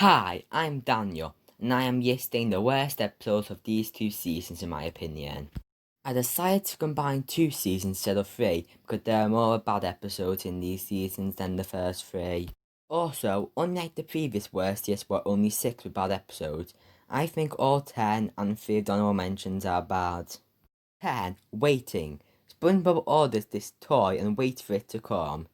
Hi, I'm Daniel, and I am listing the worst episodes of these two seasons in my opinion. I decided to combine two seasons instead of three because there are more bad episodes in these seasons than the first three. Also, unlike the previous worst lists where only 6 were bad episodes, I think all 10 and 3 of the honorable mentions are bad. 10. Waiting. SpongeBob orders this toy and waits for it to come.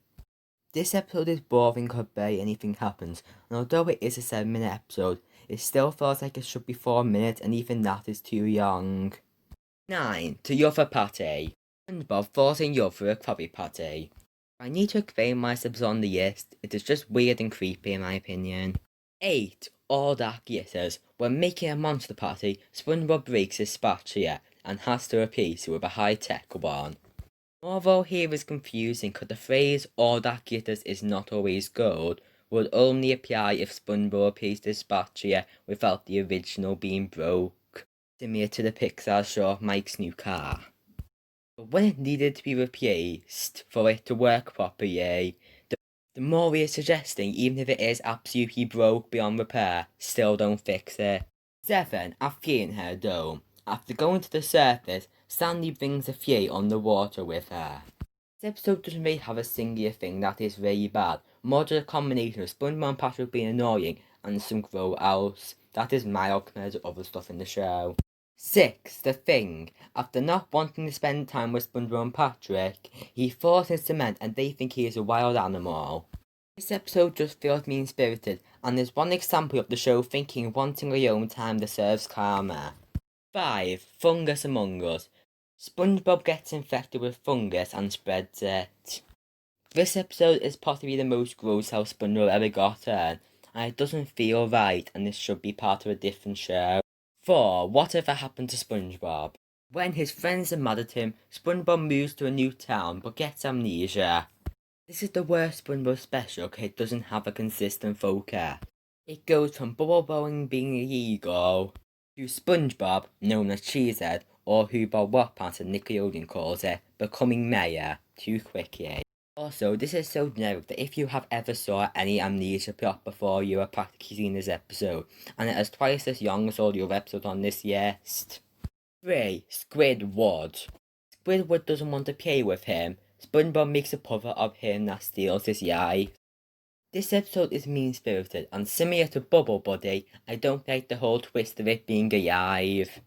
This episode is boring because barely anything happens, and although it is a 7-minute episode, it still feels like it should be 4 minutes, and even that is too long. 9. To your party. SpongeBob falls in love with a Krabby Patty. I need to explain why this on the list, it is just weird and creepy in my opinion. 8. All that glitters. When making a monster party, SpongeBob breaks his spatula and has to replace it with a high-tech one. Although here is confusing because the phrase all that glitters is not always gold would only apply if SpongeBob replaced his spatula without the original being broke, similar to the Pixar show of Mike's new car. But when it needed to be replaced for it to work properly, the more we are suggesting, even if it is absolutely broke beyond repair, still don't fix it. 7. A flea in her dome. After going to the surface, Sandy brings a flea on the water with her. This episode doesn't really have a singular thing that is really bad, more just a combination of SpongeBob and Patrick being annoying and some grow outs that is mild compared to other stuff in the show. 6. The Thing. After not wanting to spend time with SpongeBob and Patrick, he falls in cement and they think he is a wild animal. This episode just feels mean-spirited, and is one example of the show thinking wanting alone time deserves karma. 5. Fungus Among Us. SpongeBob gets infected with fungus and spreads it. This episode is possibly the most gross how SpongeBob ever got in, and it doesn't feel right, and this should be part of a different show. 4. Whatever happened to SpongeBob? When his friends are mad at him, SpongeBob moves to a new town but gets amnesia. This is the worst SpongeBob special because it doesn't have a consistent focus. It goes from Bubble Blowing being illegal to SpongeBob, known as Cheesehead, or who Bob Wattpants and Nickelodeon calls it, becoming mayor too quickly. Also, this is so generic that if you have ever saw any amnesia plot before, you are practically seen this episode, and it is twice as long as all the other episodes on this list. 3. Squidward. Squidward doesn't want to play with him. SpongeBob makes a puppet of him that steals his eye. This episode is mean-spirited, and similar to Bubble Buddy, I don't like the whole twist of it being alive.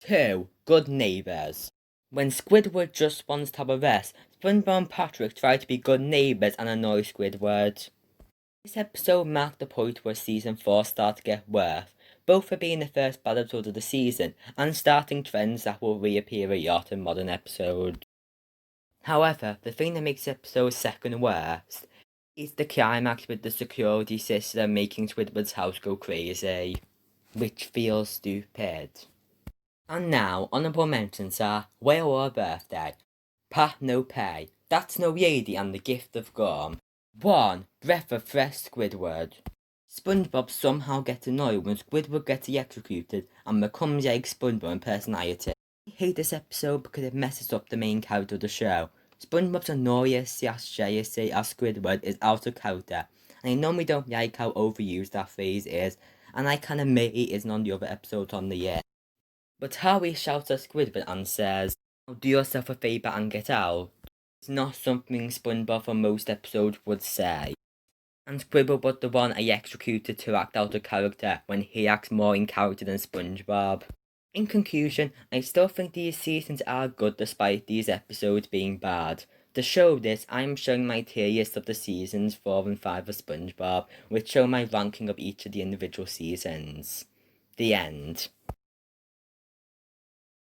2. Good Neighbours. When Squidward just wants to have a rest, SpongeBob and Patrick try to be good neighbours and annoy Squidward. This episode marked the point where season 4 started to get worse, both for being the first bad episode of the season and starting trends that will reappear a lot in modern episodes. However, the thing that makes the episode second worst is the climax with the security system making Squidward's house go crazy, which feels stupid. And now, honourable mentions are Whale or Birthday, Pat No Pay, That's No Lady and the Gift of Gum, 1. Breath of Fresh Squidward. SpongeBob somehow gets annoyed when Squidward gets electrocuted and becomes a SpongeBob in personality. I hate this episode because it messes up the main character of the show. SpongeBob's annoyance/jealousy as Squidward is out of character, and I normally don't like how overused that phrase is, and I can admit it isn't on the other episodes on the year. But how he shouts at Squidward and says, "Do yourself a favour and get out," is not something SpongeBob for most episodes would say. And Squidward was the one electrocuted to act out of character when he acts more in character than SpongeBob. In conclusion, I still think these seasons are good despite these episodes being bad. To show this, I am showing my tier list of the seasons 4 and 5 of SpongeBob, which show my ranking of each of the individual seasons. The end.